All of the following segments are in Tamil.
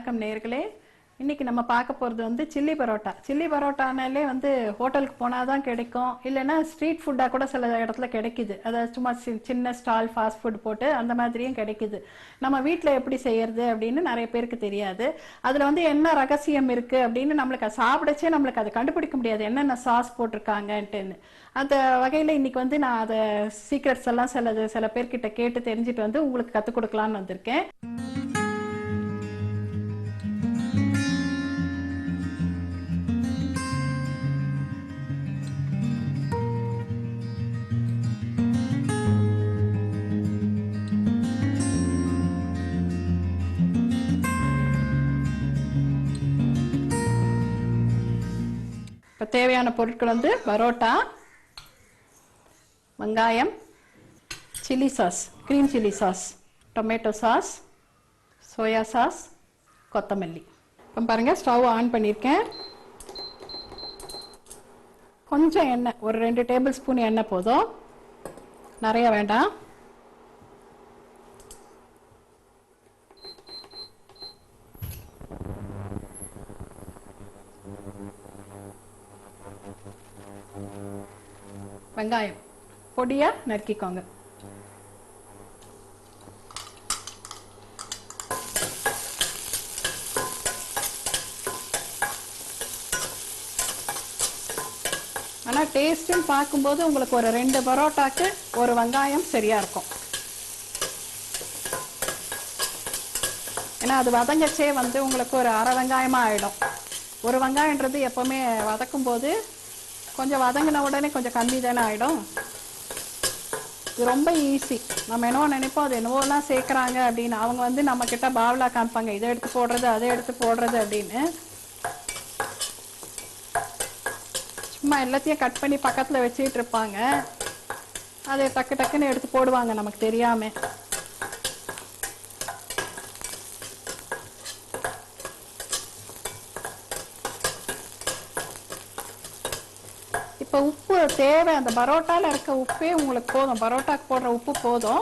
வணக்கம் நேயர்களே. இன்னைக்கு நம்ம பார்க்க போகிறது வந்து சில்லி பரோட்டா. சில்லி பரோட்டானாலே வந்து ஹோட்டலுக்கு போனால் தான் கிடைக்கும், இல்லைன்னா ஸ்ட்ரீட் ஃபுட்டாக கூட சில இடத்துல கிடைக்குது. அதாவது சும்மா சின்ன ஸ்டால் ஃபாஸ்ட் ஃபுட் போட்டு அந்த மாதிரியும் கிடைக்குது. நம்ம வீட்டில் எப்படி செய்யறது அப்படின்னு நிறைய பேருக்கு தெரியாது. அதில் வந்து என்ன ரகசியம் இருக்குது அப்படின்னு நம்மளுக்கு சாப்பிடச்சே நம்மளுக்கு அதை கண்டுபிடிக்க முடியாது, என்னென்ன சாஸ் போட்டிருக்காங்கன்ட்டுன்னு. அந்த வகையில் இன்னைக்கு வந்து நான் அதை சீக்ரெட்ஸ் எல்லாம் சில பேர்கிட்ட கேட்டு தெரிஞ்சுட்டு வந்து உங்களுக்கு கற்றுக் கொடுக்கலான்னு வந்திருக்கேன். இப்போ தேவையான பொருட்கள் வந்து பரோட்டா, வெங்காயம், chilli sauce, green chilli sauce, tomato sauce, soya sauce, கொத்தமல்லி. இப்போ பாருங்கள், ஸ்டவ் ஆன் பண்ணியிருக்கேன். கொஞ்சம் எண்ணெய், ஒரு 2 டேபிள் ஸ்பூன் எண்ணெய் போதும், நிறைய வேண்டாம். வெங்காயம் பொடியா நறுக்கிக்கோங்க. ஆனால் டேஸ்ட்டுன்னு பார்க்கும்போது உங்களுக்கு ஒரு 2 பரோட்டாக்கு ஒரு வெங்காயம் சரியா இருக்கும். ஏன்னா அது வதங்கச்சே வந்து உங்களுக்கு ஒரு அரை வெங்காயமாக ஆகிடும். ஒரு வெங்காயன்றது எப்போவுமே வதக்கும் போது கொஞ்சம் வதங்கின உடனே கொஞ்சம் கம்மி தானே ஆகிடும். இது ரொம்ப ஈஸி. நம்ம என்னவோ நினைப்போம் அது என்னவோலாம் சேர்க்குறாங்க அப்படின்னு. அவங்க வந்து நம்மக்கிட்ட பாவலா காமிப்பாங்க, இதை எடுத்து போடுறது அதை எடுத்து போடுறது அப்படின்னு. சும்மா எல்லாத்தையும் கட் பண்ணி பக்கத்தில் வச்சுட்டு இருப்பாங்க, அதை டக்கு டக்குன்னு எடுத்து போடுவாங்க நமக்கு தெரியாமல். இப்போ உப்பு தேவை, அந்த பரோட்டாவில் இருக்க உப்பே உங்களுக்கு போதும், பரோட்டாக்கு போடுற உப்பு போதும்.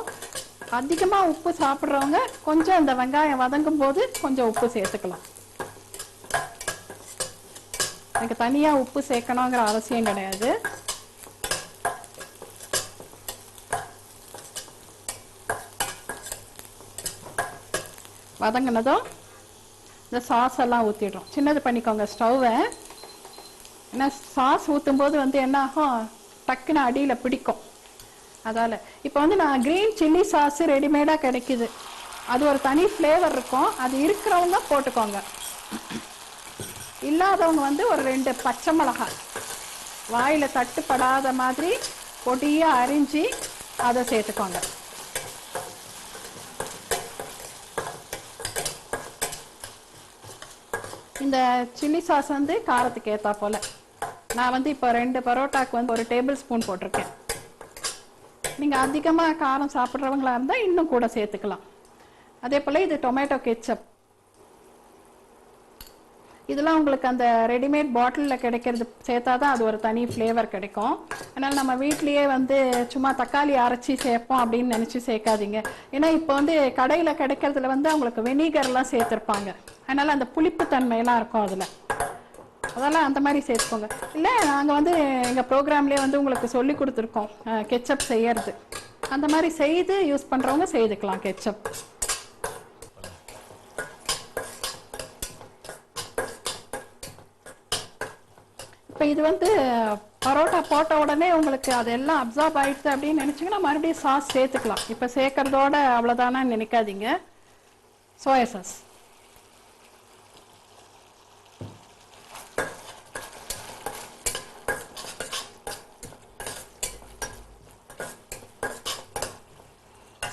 அதிகமாக உப்பு சாப்பிட்றவங்க கொஞ்சம் அந்த வெங்காயம் வதங்கும் போது கொஞ்சம் உப்பு சேர்த்துக்கலாம். எனக்கு தனியாக உப்பு சேர்க்கணுங்கிற அவசியம் கிடையாது. வதங்கினதும் இந்த சாஸ் எல்லாம் ஊற்றிடுறோம். சின்னது பண்ணிக்கோங்க ஸ்டவ்வை. ஏன்னா சாஸ் ஊற்றும் போது வந்து என்ன ஆகும், டக்குன்னு அடியில் பிடிக்கும். அதால் இப்போ வந்து நான் க்ரீன் சில்லி சாஸு ரெடிமேடாக கிடைக்குது, அது ஒரு தனி ஃப்ளேவர் இருக்கும். அது இருக்கிறவங்க போட்டுக்கோங்க, இல்லாதவங்க வந்து ஒரு 2 பச்சை மிளகாய் வாயில் தட்டுப்படாத மாதிரி பொடியாக அரிஞ்சு அதை சேர்த்துக்கோங்க. இந்த சில்லி சாஸ் வந்து காரத்துக்கு ஏற்றா போல். நான் வந்து இப்போ 2 பரோட்டாக்கு வந்து 1 டேபிள் ஸ்பூன் போட்டிருக்கேன். நீங்கள் அதிகமாக காரம் சாப்பிட்றவங்களா இருந்தால் இன்னும் கூட சேர்த்துக்கலாம். அதே போல் இது டொமேட்டோ கெச்சப். இதெல்லாம் உங்களுக்கு அந்த ரெடிமேட் பாட்டிலில் கிடைக்கிறது சேர்த்தா தான் அது ஒரு தனி ஃப்ளேவர் கிடைக்கும். அதனால் நம்ம வீட்லேயே வந்து சும்மா தக்காளி அரைச்சி சேர்ப்போம் அப்படின்னு நினச்சி சேர்க்காதீங்க. ஏன்னா இப்போ வந்து கடையில் கிடைக்கிறதுல வந்து அவங்களுக்கு வெனிகர்லாம் சேர்த்துருப்பாங்க, அதனால் அந்த புளிப்பு தன்மையெல்லாம் இருக்கும் அதில். அதெல்லாம் அந்த மாதிரி சேர்த்துக்கோங்க. இல்லை, நாங்கள் வந்து எங்கள் ப்ரோக்ராம்லேயே வந்து உங்களுக்கு சொல்லி கொடுத்துருக்கோம் கெச்சப் செய்யறது. அந்த மாதிரி செய்து யூஸ் பண்ணுறவங்க செய்துக்கலாம் கெச்சப். இப்போ இது வந்து பரோட்டா போட்ட உடனே உங்களுக்கு அதெல்லாம் அப்சார்ப் ஆகிடுது அப்படின்னு நினச்சிங்கன்னா மறுபடியும் சாஸ் சேர்த்துக்கலாம். இப்போ சேர்க்கறதோட அவ்வளோதானு நினைக்காதீங்க. சோயா சாஸ்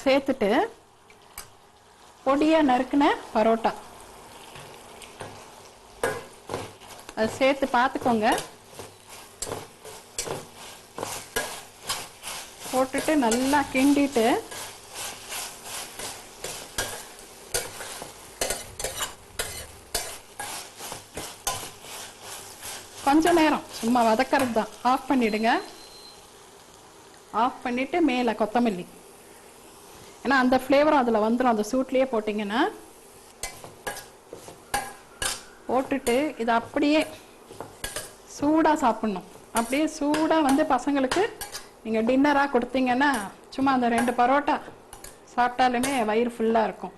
சேர்த்துட்டு பொடியாக நறுக்கின பரோட்டா அதை சேர்த்து பார்த்துக்கோங்க. போட்டுட்டு நல்லா கிண்டிட்டு கொஞ்ச நேரம் சும்மா வதக்கிறது தான். ஆஃப் பண்ணிடுங்க. ஆஃப் பண்ணிட்டு மேலே கொத்தமல்லி, ஏன்னா அந்த ஃப்ளேவரும் அதில் வந்துடும், அந்த சூட்லேயே போட்டிங்கன்னா. போட்டுட்டு இதை அப்படியே சூடாக சாப்பிட்ணும். அப்படியே சூடாக வந்து பசங்களுக்கு நீங்கள் டின்னராக கொடுத்தீங்கன்னா சும்மா அந்த 2 பரோட்டா சாப்பிட்டாலுமே வயிறு ஃபுல்லாக இருக்கும்.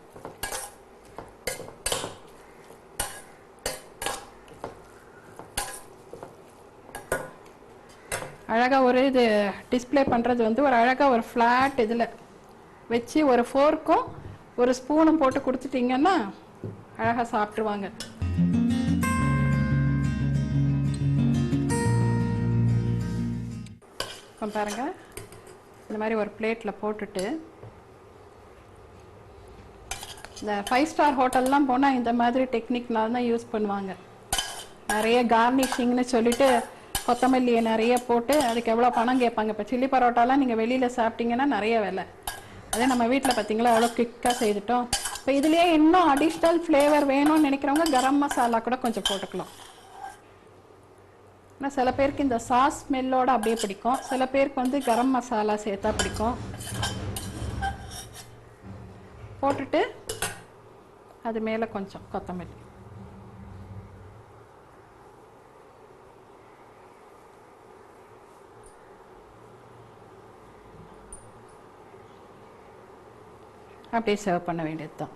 அழகாக ஒரு இது டிஸ்பிளே பண்ணுறது வந்து ஒரு அழகாக ஒரு ஃப்ளாட் இதில் வச்சு ஒரு ஃபோர்க்கும் ஒரு ஸ்பூனும் போட்டு கொடுத்துட்டிங்கன்னா அழகாக சாப்பிட்ருவாங்க. இப்போ பாருங்கள், இந்த மாதிரி ஒரு பிளேட்டில் போட்டுட்டு இந்த 5 ஸ்டார் ஹோட்டல்லாம் போனால் இந்த மாதிரி டெக்னிக்னால தான் யூஸ் பண்ணுவாங்க. நிறைய கார்னிஷிங்னு சொல்லிட்டு கொத்தமல்லியை நிறைய போட்டு அதுக்கு எவ்வளோ பணம் கேட்பாங்க. இப்போ சில்லி பரோட்டாலாம் நீங்கள் வெளியில் சாப்பிட்டீங்கன்னா நிறைய விலை. அதே நம்ம வீட்டில் பார்த்தீங்களா எவ்வளோ குயிக்காக செய்துட்டோம். இப்போ இதுலேயே இன்னும் அடிஷ்னல் ஃப்ளேவர் வேணும்னு நினைக்கிறவங்க கரம் மசாலா கூட கொஞ்சம் போட்டுக்கலாம். ஆனால் சில பேருக்கு இந்த சாஸ் ஸ்மெல்லோடு அப்படியே பிடிக்கும், சில பேருக்கு வந்து கரம் மசாலா சேர்த்தா பிடிக்கும். போட்டுட்டு அது மேலே கொஞ்சம் கொத்தமல்லி. அப்படியே சர்வ் பண்ண வேண்டியது தான்.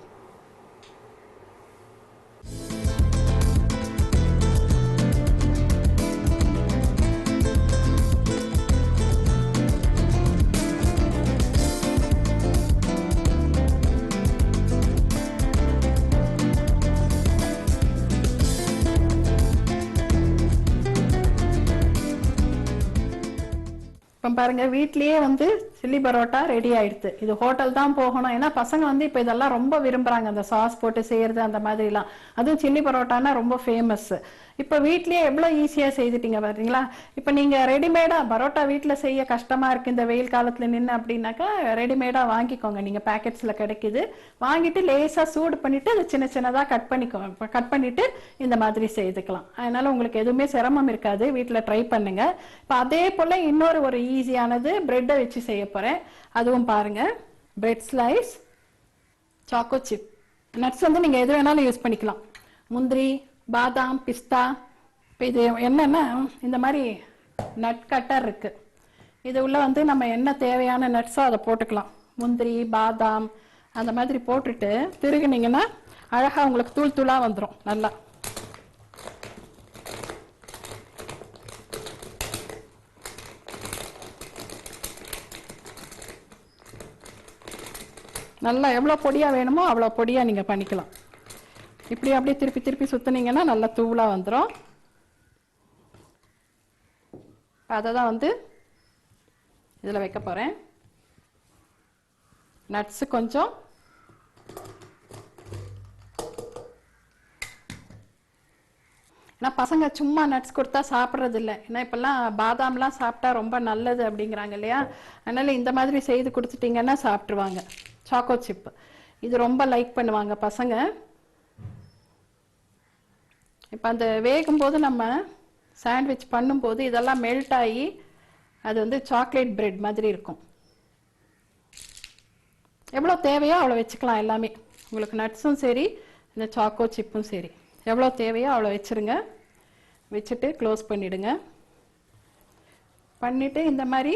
இப்போ பாருங்க, வீட்லயே வந்து சில்லி பரோட்டா ரெடி ஆயிடுது. இது ஹோட்டல் தான் போகணும், ஏன்னா பசங்க வந்து இப்போ இதெல்லாம் ரொம்ப விரும்புறாங்க, அந்த சாஸ் போட்டு செய்யறது அந்த மாதிரிலாம். அதுவும் சில்லி பரோட்டானா ரொம்ப ஃபேமஸ். இப்போ வீட்லயே எவ்வளோ ஈஸியாக செய்துட்டீங்க பாத்தீங்களா. இப்போ நீங்கள் ரெடிமேடாக பரோட்டா வீட்டில் செய்ய கஷ்டமாக இருக்குது இந்த வெயில் காலத்தில் நின்று அப்படின்னாக்கா ரெடிமேடாக வாங்கிக்கோங்க. நீங்கள் பேக்கெட்ஸில் கிடைக்கிது. வாங்கிட்டு லேசாக சூடு பண்ணிவிட்டு அதை சின்ன சின்னதாக கட் பண்ணிவிட்டு இந்த மாதிரி செய்துக்கலாம். அதனால் உங்களுக்கு எதுவுமே சிரமம் இருக்காது. வீட்டில் ட்ரை பண்ணுங்கள். இப்போ அதே போல் இன்னொரு ஒரு ஈஸியானது பிரெட்டை வச்சு செய்ய போகிறேன். அதுவும் பாருங்கள், bread slice, choco chip, nuts வந்து நீங்கள் எது வேணாலும் யூஸ் பண்ணிக்கலாம். முந்திரி, பாதாம், பிஸ்தா. இப்போ இது என்னன்னா இந்த மாதிரி நட் கட்டர் இருக்கு. இது உள்ள வந்து நம்ம என்ன தேவையான நட்ஸோ அதை போட்டுக்கலாம். முந்திரி, பாதாம் அந்த மாதிரி போட்டுட்டு திருகுனீங்கன்னா அழகாக உங்களுக்கு தூள் தூளாக வந்துடும். நல்லா நல்லா எவ்வளோ பொடியாக வேணுமோ அவ்வளோ பொடியாக நீங்கள் பண்ணிக்கலாம். இப்படி அப்படியே திருப்பி திருப்பி சுற்றினீங்கன்னா நல்லா தூளாக வந்துடும். அதை தான் வந்து இதில் வைக்க போகிறேன். நட்ஸு கொஞ்சம், ஏன்னா பசங்க சும்மா நட்ஸ் கொடுத்தா சாப்பிட்றது இல்லை. ஏன்னா இப்போல்லாம் பாதாம்லாம் சாப்பிட்டா ரொம்ப நல்லது அப்படிங்கிறாங்க இல்லையா. அதனால் இந்த மாதிரி செய்து கொடுத்துட்டிங்கன்னா சாப்பிட்ருவாங்க. சாக்கோ சிப் இது ரொம்ப லைக் பண்ணுவாங்க பசங்க. இப்போ அந்த வேகும்போது நம்ம சாண்ட்விச் பண்ணும்போது இதெல்லாம் மெல்ட் ஆகி அது வந்து சாக்லேட் பிரெட் மாதிரி இருக்கும். எவ்வளோ தேவையோ அவ்வளோ வச்சுக்கலாம். எல்லாமே உங்களுக்கு நட்ஸும் சரி இந்த சாக்கோ சிப்பும் சரி எவ்வளோ தேவையோ அவ்வளோ வச்சுருங்க. வச்சுட்டு க்ளோஸ் பண்ணிவிடுங்க. பண்ணிவிட்டு இந்த மாதிரி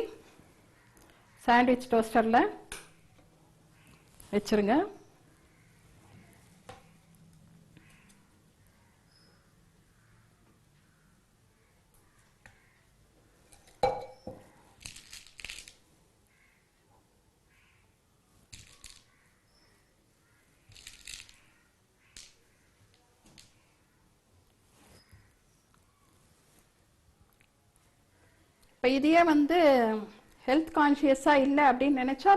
சாண்ட்விச் டோஸ்டரில் வச்சுருங்க. இப்போ இதையே வந்து ஹெல்த் கான்ஷியஸாக இல்லை அப்படின்னு நினச்சா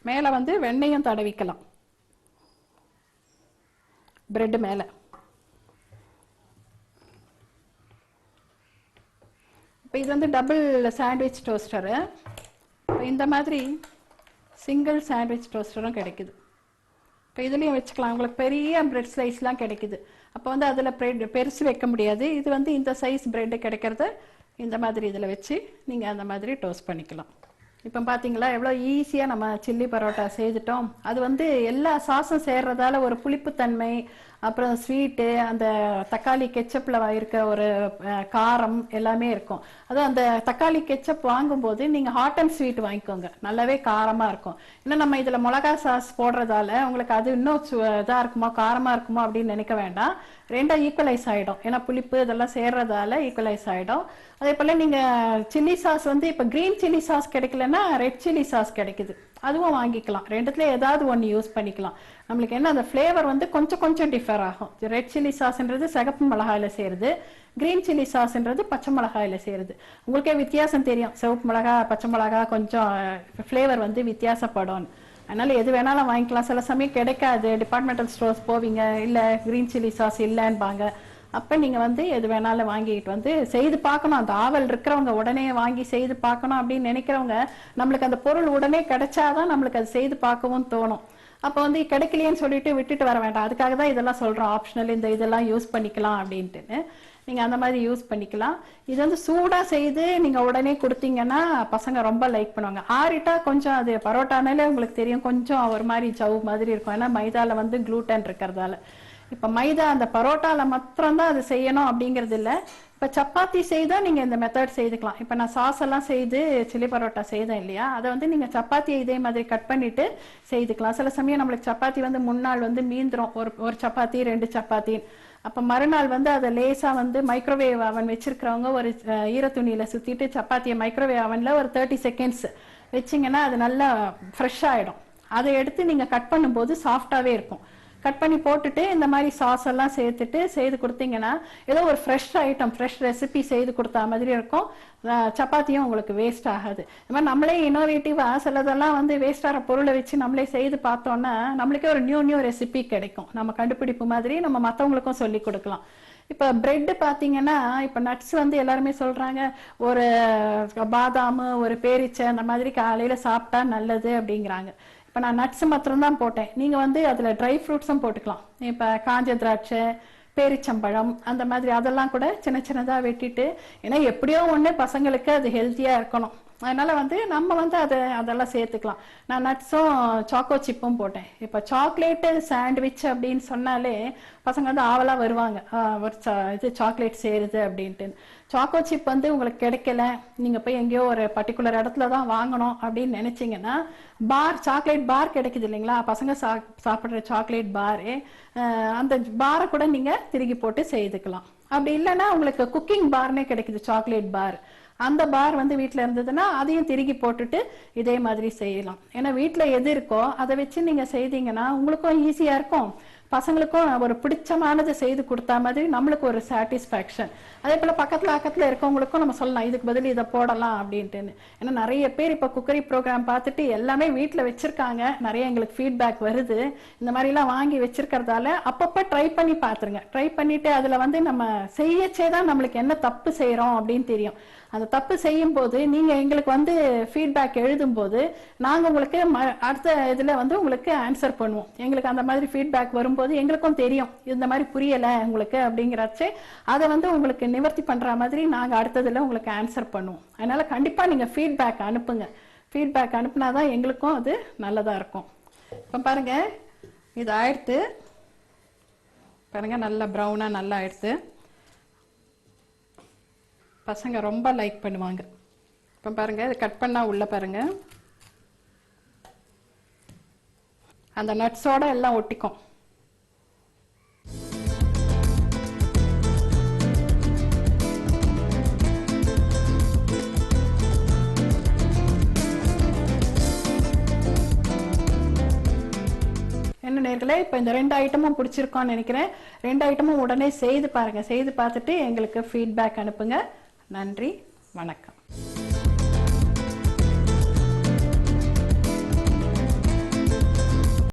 மேலே வந்து வெண்ணெயும் தடவிக்கலாம் பிரெட் மேலே. இப்போ இது வந்து டபுள் சாண்ட்விச் டோஸ்டரு. இப்போ இந்த மாதிரி சிங்கிள் சாண்ட்விச் டோஸ்டரும் கிடைக்குது. இப்போ இதுலேயும் வச்சுக்கலாம். உங்களுக்கு பெரிய பிரெட் ஸ்லைஸ்லாம் கிடைக்குது. அப்போ வந்து அதில் பிரெட் பெருசு வைக்க முடியாது. இது வந்து இந்த சைஸ் பிரெட்டு கிடைக்கிறத இந்த மாதிரி இதில் வச்சு நீங்கள் அந்த மாதிரி டோஸ்ட் பண்ணிக்கலாம். இப்போ பார்த்தீங்களா எவ்வளோ ஈஸியாக நம்ம சில்லி பரோட்டா செய்துட்டோம். அது வந்து எல்லா சாஸும் சேர்றதால ஒரு புளிப்புத்தன்மை அப்புறம் ஸ்வீட்டு, அந்த தக்காளி கெச்சப்ல இருக்க ஒரு காரம் எல்லாமே இருக்கும். அதுவும் அந்த தக்காளி கெச்சப் வாங்கும்போது நீங்க ஹாட் அண்ட் ஸ்வீட் வாங்கிக்கோங்க, நல்லாவே காரமா இருக்கும். இன்னும் நம்ம இதுல மிளகா சாஸ் போடுறதால உங்களுக்கு அது இன்னும் இதா இருக்குமா காரமா இருக்குமா அப்படின்னு நினைக்க வேண்டாம். ரெண்டும் ஈக்குவலைஸ் ஆயிடும். ஏன்னா புளிப்பு இதெல்லாம் சேர்றதால ஈக்குவலைஸ் ஆயிடும். அதே போல நீங்க சில்லி சாஸ் வந்து இப்ப கிரீன் சில்லி சாஸ் கிடைக்கலன்னா ரெட் சில்லி சாஸ் கிடைக்குது, அதுவும் வாங்கிக்கலாம். ரெண்டுத்துல ஏதாவது ஒன்று யூஸ் பண்ணிக்கலாம். நம்மளுக்கு என்ன அந்த ஃப்ளேவர் வந்து கொஞ்சம் கொஞ்சம் டிஃபர் ஆகும். ரெட் சில்லி சாஸ்ன்றது சிகப்பு மிளகாயில சேருது, கிரீன் சில்லி சாஸ்ன்றது பச்சை மிளகாயில சேருது. உங்களுக்கே வித்தியாசம் தெரியும், சிவப்பு மிளகா பச்சை மிளகா கொஞ்சம் ஃப்ளேவர் வந்து வித்தியாசப்படும். அதனால எது வேணாலும் வாங்கிக்கலாம். சில சமயம் கிடைக்காது, டிபார்ட்மெண்டல் ஸ்டோர்ஸ் போவீங்க, இல்லை கிரீன் சில்லி சாஸ் இல்லைன்பாங்க. அப்போ நீங்கள் வந்து எது வேணாலும் வாங்கிட்டு வந்து செய்து பார்க்கணும். அந்த ஆவல் இருக்கிறவங்க உடனே வாங்கி செய்து பார்க்கணும் அப்படின்னு நினைக்கிறவங்க, நம்மளுக்கு அந்த பொருள் உடனே கிடைச்சாதான் நம்மளுக்கு அது செய்து பார்க்கவும் தோணும். அப்போ வந்து கிடைக்கலையேன்னு சொல்லிட்டு விட்டுட்டு வர வேண்டாம். அதுக்காக தான் இதெல்லாம் சொல்கிறோம், ஆப்ஷனல் இந்த இதெல்லாம் யூஸ் பண்ணிக்கலாம் அப்படின்ட்டுன்னு. நீங்கள் அந்த மாதிரி யூஸ் பண்ணிக்கலாம். இது வந்து சூடாக செய்து நீங்கள் உடனே கொடுத்தீங்கன்னா பசங்க ரொம்ப லைக் பண்ணுவாங்க. ஆறிட்டா கொஞ்சம் அது பரோட்டானாலே உங்களுக்கு தெரியும், கொஞ்சம் ஒரு மாதிரி ஜவு மாதிரி இருக்கும். ஏன்னா மைதாவில் வந்து குளூட்டன் இருக்கிறதால. இப்போ மைதா அந்த பரோட்டாவில் மாத்திரம்தான் அது செய்யணும் அப்படிங்கிறது இல்லை. இப்போ சப்பாத்தி செய்தால் நீங்கள் இந்த மெத்தட் செய்துக்கலாம். இப்போ நான் சாஸ் எல்லாம் செய்து சில்லி பரோட்டா செய்தேன் இல்லையா, அதை வந்து நீங்கள் சப்பாத்தியை இதே மாதிரி கட் பண்ணிட்டு செய்துக்கலாம். சில சமயம் நம்மளுக்கு சப்பாத்தி வந்து முன்னாள் வந்து மீந்துரும், ஒரு சப்பாத்தி 2 சப்பாத்தி. அப்போ மறுநாள் வந்து அதை லேசாக வந்து மைக்ரோவேவ் அவன் வச்சிருக்கிறவங்க ஒரு ஈரத்துணியில் சுற்றிட்டு சப்பாத்தியை மைக்ரோவேவ் அவனில் ஒரு 30 செகண்ட்ஸ் வச்சிங்கன்னா அது நல்லா ஃப்ரெஷ் ஆகிடும். அதை எடுத்து நீங்கள் கட் பண்ணும்போது சாஃப்டாகவே இருக்கும். கட் பண்ணி போட்டுட்டு இந்த மாதிரி சாஸ் எல்லாம் சேர்த்துட்டு செய்து கொடுத்தீங்கன்னா ஏதோ ஒரு ஃப்ரெஷ் ஐட்டம், ஃப்ரெஷ் ரெசிபி செய்து கொடுத்தா மாதிரி இருக்கும். சப்பாத்தியும் உங்களுக்கு வேஸ்ட் ஆகாது. இந்த மாதிரி நம்மளே இன்னோவேட்டிவாக சிலதெல்லாம் வந்து வேஸ்ட் ஆகிற பொருளை வச்சு நம்மளே செய்து பார்த்தோன்னா நம்மளுக்கே ஒரு நியூ ரெசிபி கிடைக்கும். நம்ம கண்டுபிடிப்பு மாதிரி நம்ம மற்றவங்களுக்கும் சொல்லி கொடுக்கலாம். இப்போ பிரெட் பார்த்தீங்கன்னா, இப்போ நட்ஸ் வந்து எல்லாருமே சொல்கிறாங்க, ஒரு பாதாம் ஒரு பேரிச்சை அந்த மாதிரி காலையில் சாப்பிட்டா நல்லது அப்படிங்கிறாங்க. இப்போ நான் நட்ஸ் மாத்திரம்தான் போட்டேன். நீங்கள் வந்து அதில் ட்ரை ஃப்ரூட்ஸும் போட்டுக்கலாம். இப்போ காஞ்ச திராட்சை, பேரிச்சம்பழம் அந்த மாதிரி அதெல்லாம் கூட சின்ன சின்னதாக வெட்டிட்டு, ஏன்னா எப்படியோ ஒன்று பசங்களுக்கு அது ஹெல்த்தியாக இருக்கணும். அதனால வந்து நம்ம வந்து அதெல்லாம் சேர்த்துக்கலாம். நான் நட்ஸும் சாக்கோ சிப்பும் போட்டேன். இப்போ சாக்லேட்டு சாண்ட்விச் அப்படின்னு சொன்னாலே பசங்க வந்து ஆவலாக வருவாங்க, ஒரு இது சாக்லேட் சேருது அப்படின்ட்டு. சாக்கோ சிப் வந்து உங்களுக்கு கிடைக்கல, நீங்கள் போய் எங்கேயோ ஒரு பர்டிகுலர் இடத்துல தான் வாங்கணும் அப்படின்னு நினச்சிங்கன்னா, சாக்லேட் பார் கிடைக்குது இல்லைங்களா, பசங்க சாப்பிட்ற சாக்லேட் பாரு, அந்த பாரை கூட நீங்கள் திருகி போட்டு செய்துக்கலாம். அப்படி இல்லைன்னா உங்களுக்கு குக்கிங் பார்னே கிடைக்குது, சாக்லேட் பார். அந்த பார் வந்து வீட்டில் இருந்ததுன்னா அதையும் திருகி போட்டுட்டு இதே மாதிரி செய்யலாம். ஏன்னா வீட்டில் எது இருக்கோ அதை வச்சு நீங்கள் செய்தீங்கன்னா உங்களுக்கும் ஈஸியாக இருக்கும், பசங்களுக்கும் ஒரு பிடிச்சமானது செய்து கொடுத்தா மாதிரி நம்மளுக்கு ஒரு சாட்டிஸ்ஃபேக்ஷன். அதே போல் பக்கத்தில் இருக்கவங்களுக்கும் நம்ம சொல்லலாம், இதுக்கு பதில் இதை போடலாம் அப்படின்ட்டுன்னு. ஏன்னா நிறைய பேர் இப்போ குக்கரி ப்ரோக்ராம் பார்த்துட்டு எல்லாமே வீட்டில் வச்சுருக்காங்க, நிறைய எங்களுக்கு ஃபீட்பேக் வருது. இந்த மாதிரிலாம் வாங்கி வச்சிருக்கிறதால அப்பப்போ ட்ரை பண்ணி பார்த்துருங்க. ட்ரை பண்ணிவிட்டு அதில் வந்து நம்ம செய்யச்சே தான் நம்மளுக்கு என்ன தப்பு செய்கிறோம் அப்படின்னு தெரியும். அந்த தப்பு செய்யும் போது நீங்கள் எங்களுக்கு வந்து ஃபீட்பேக் எழுதும்போது நாங்கள் உங்களுக்கு அடுத்த இதில் வந்து உங்களுக்கு ஆன்சர் பண்ணுவோம். எங்களுக்கு அந்த மாதிரி ஃபீட்பேக் வரும்போது எங்களுக்கும் தெரியும் இந்த மாதிரி புரியலை உங்களுக்கு அப்படிங்கிறச்சே அதை வந்து உங்களுக்கு நிவர்த்தி பண்ணுற மாதிரி நாங்கள் அடுத்ததில் உங்களுக்கு ஆன்சர் பண்ணுவோம். அதனால் கண்டிப்பாக நீங்கள் ஃபீட்பேக் அனுப்புங்க. ஃபீட்பேக் அனுப்புனாதான் எங்களுக்கும் அது நல்லதாக இருக்கும். இப்போ பாருங்கள், இது ஆயிடுத்து பாருங்கள், நல்லா ப்ரௌனாக நல்லா ஆயிடுத்து. பசங்க ரொம்ப லைக் பண்ணுவாங்க. இப்போ பாருங்க, இது கட் பண்ணா உள்ள பாருங்க அந்த நட்ஸோட எல்லாம் ஒட்டிக்கும். என்ன நேர்களே, இப்போ இந்த 2 ஐட்டமும் பிடிச்சிருக்கோன்னு நினைக்கிறேன். 2 ஐட்டமும் உடனே செய்து பாருங்க. செய்து பார்த்துட்டு எங்களுக்கு ஃபீட்பேக் அனுப்புங்க. நன்றி, வணக்கம்.